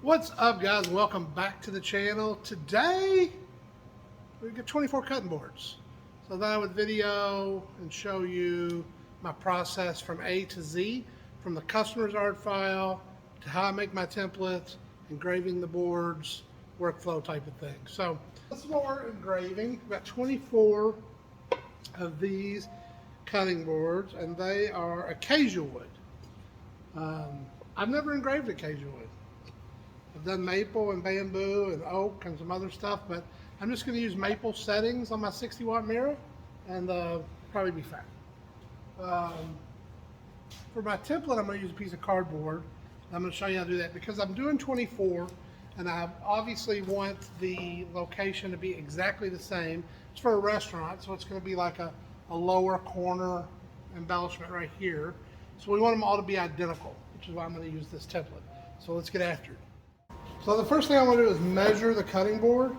What's up, guys? Welcome back to the channel. Today we got 24 cutting boards, so that I would video and show you my process from A to Z, from the customer's art file to how I make my templates, engraving the boards, workflow type of thing. So this is what we're engraving. We've got 24 of these cutting boards, and they are acacia wood. I've never engraved acacia wood. I've done maple and bamboo and oak and some other stuff, but I'm just going to use maple settings on my 60-watt Mira and probably be fine. For my template, I'm going to use a piece of cardboard. I'm going to show you how to do that because I'm doing 24 and I obviously want the location to be exactly the same. It's for a restaurant, so it's going to be like a lower corner embellishment right here. So we want them all to be identical, which is why I'm going to use this template. So let's get after it. So the first thing I want to do is measure the cutting board.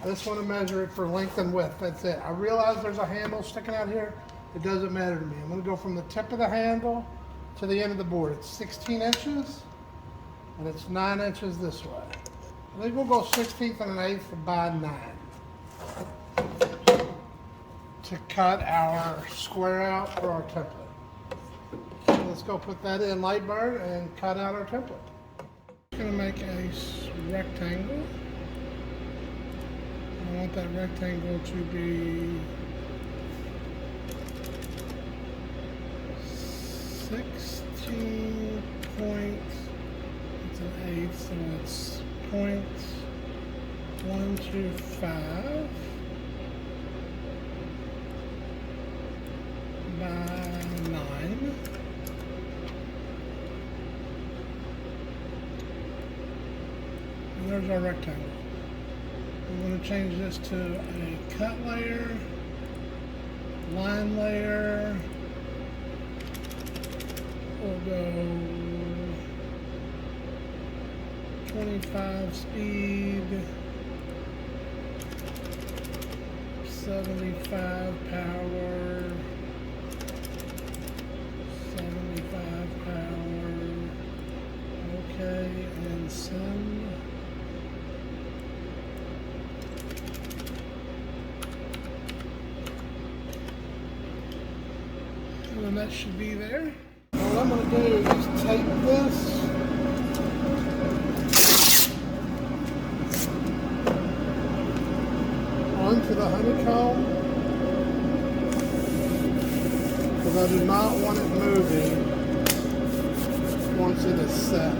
I just want to measure it for length and width. That's it. I realize there's a handle sticking out here. It doesn't matter to me. I'm going to go from the tip of the handle to the end of the board. It's 16 inches and it's 9 inches this way. I think we'll go 1/16 and 1/8 by 9 to cut our square out for our template. So let's go put that in light burn and cut out our template. I'm going to make a rectangle. I want that rectangle to be 16 points. It's an 8, so it's 0.125 by 9. And there's our rectangle. I'm going to change this to a cut layer, line layer. We'll go 25 speed, 75 power, 75 power. Okay, and send. And that should be there. What I'm going to do is just tape this onto the honeycomb because I do not want it moving once it is set.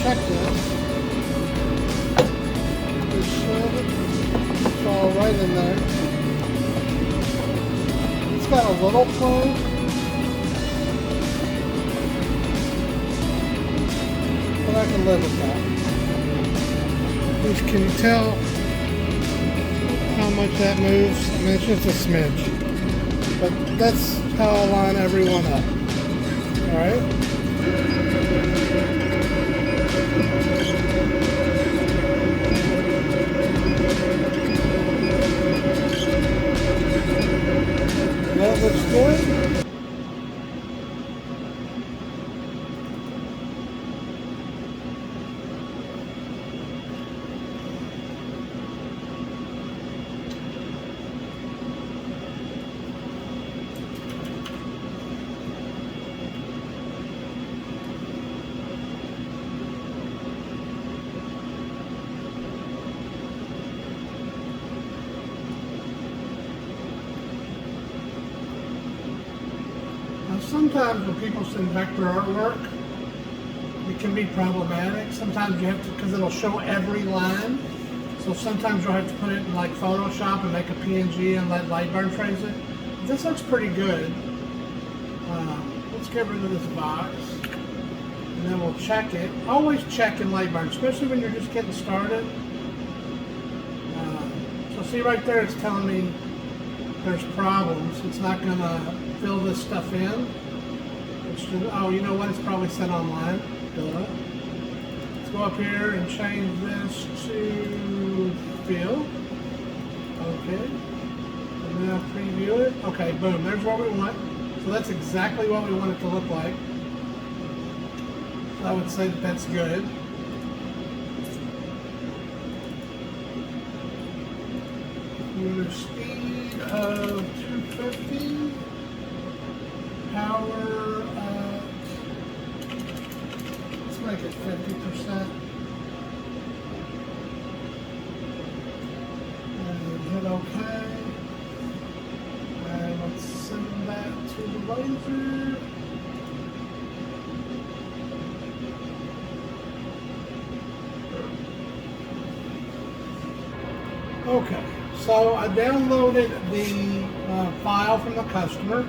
Check this. It should fall right in there. It's got a little plug, but I can live with that. Can you tell how much that moves? I mean, it's just a smidge. But that's how I line everyone up. Alright? That looks good. Sometimes when people send vector artwork, it can be problematic. Sometimes you have to, because it'll show every line. So sometimes you'll have to put it in like Photoshop and make a PNG and let Lightburn trace it. This looks pretty good. Let's get rid of this box. And then we'll check it. Always check in Lightburn, especially when you're just getting started. So see right there, it's telling me there's problems. It's not going to fill this stuff in. It's just, oh, you know what? It's probably set online. Duh. Let's go up here and change this to fill. Okay. And now preview it. Okay, boom. There's what we want. So that's exactly what we want it to look like. I would say that that's good. Your speed of 250. Power at, let's make it 50%. And hit OK. And let's send that to the laser. Okay, so I downloaded the file from the customer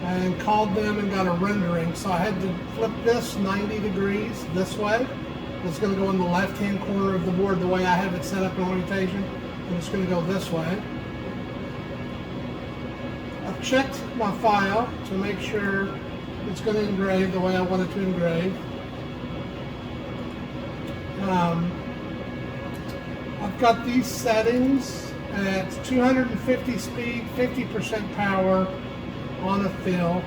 and called them and got a rendering. So I had to flip this 90 degrees this way. It's going to go in the left-hand corner of the board the way I have it set up in orientation, and it's going to go this way. I've checked my file to make sure it's going to engrave the way I want it to engrave. I've got these settings at 250 speed, 50% power on a fill.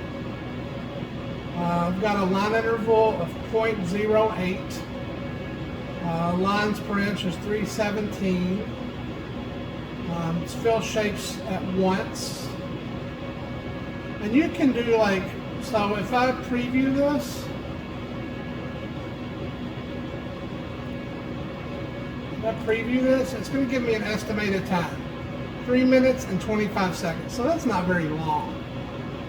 I've got a line interval of 0.08. Lines per inch is 317. It's fill shapes at once. And you can do like, so if I preview this, it's going to give me an estimated time. 3 minutes and 25 seconds. So that's not very long.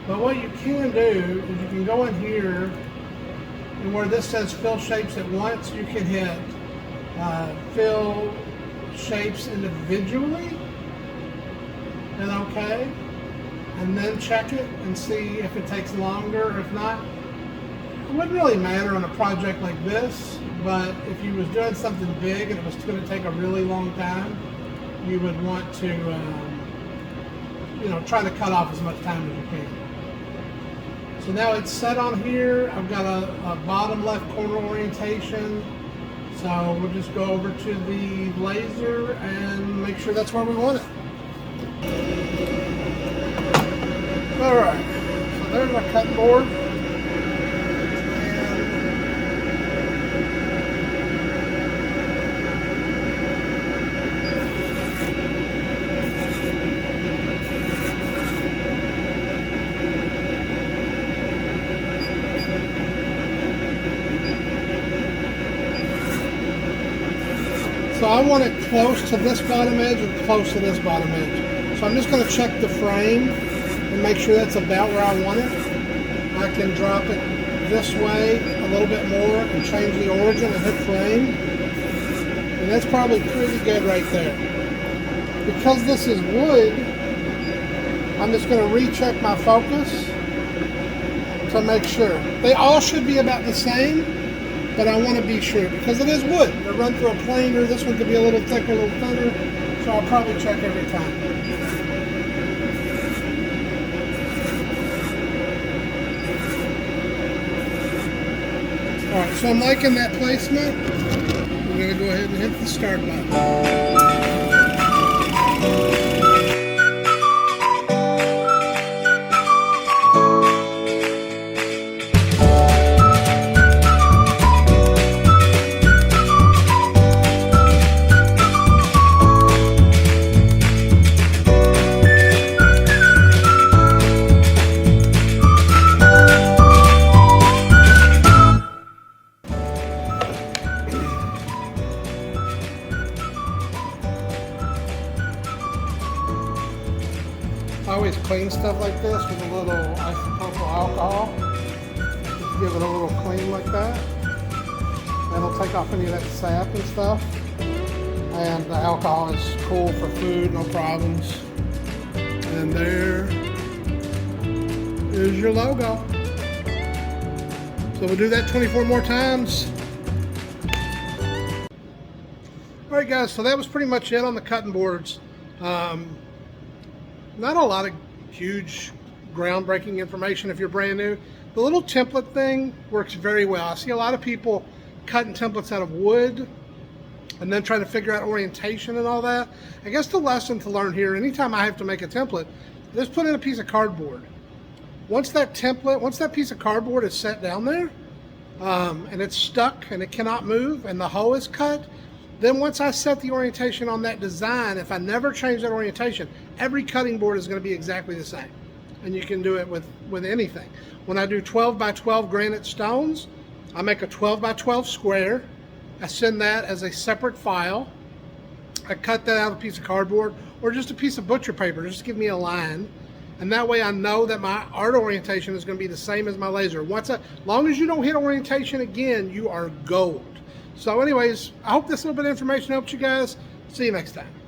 But what you can do is you can go in here, and where this says fill shapes at once, you can hit fill shapes individually, and OK. And then check it and see if it takes longer or if not. It wouldn't really matter on a project like this, but if you was doing something big and it was going to take a really long time, you would want to, try to cut off as much time as you can. So now it's set on here. I've got a bottom left corner orientation. So we'll just go over to the laser and make sure that's where we want it. All right, so there's my cutting board. So I want it close to this bottom edge or close to this bottom edge. So I'm just going to check the frame and make sure that's about where I want it. I can drop it this way a little bit more and change the origin and hit frame. And that's probably pretty good right there. Because this is wood, I'm just going to recheck my focus to make sure. They all should be about the same, but I want to be sure because it is wood. They run through a planer. This one could be a little thicker, a little thinner, so I'll probably check every time. Alright, so I'm liking that placement. We're going to go ahead and hit the start button. I always clean stuff like this with a little isopropyl alcohol. Just give it a little clean like that. That'll take off any of that sap and stuff. And the alcohol is cool for food, no problems. And there is your logo. So we'll do that 24 more times. Alright guys, so that was pretty much it on the cutting boards. Not a lot of huge groundbreaking information if you're brand new. The little template thing works very well. I see a lot of people cutting templates out of wood and then trying to figure out orientation and all that. I guess the lesson to learn here, anytime I have to make a template, just put in a piece of cardboard. Once that piece of cardboard is set down there, and it's stuck and it cannot move and the hole is cut, then once I set the orientation on that design, if I never change that orientation, every cutting board is going to be exactly the same. And you can do it with anything. When I do 12 by 12 granite stones, I make a 12 by 12 square. I send that as a separate file. I cut that out of a piece of cardboard or just a piece of butcher paper, just give me a line. And that way I know that my art orientation is going to be the same as my laser. Long as you don't hit orientation again, you are gold. So anyways, I hope this little bit of information helps you guys. See you next time.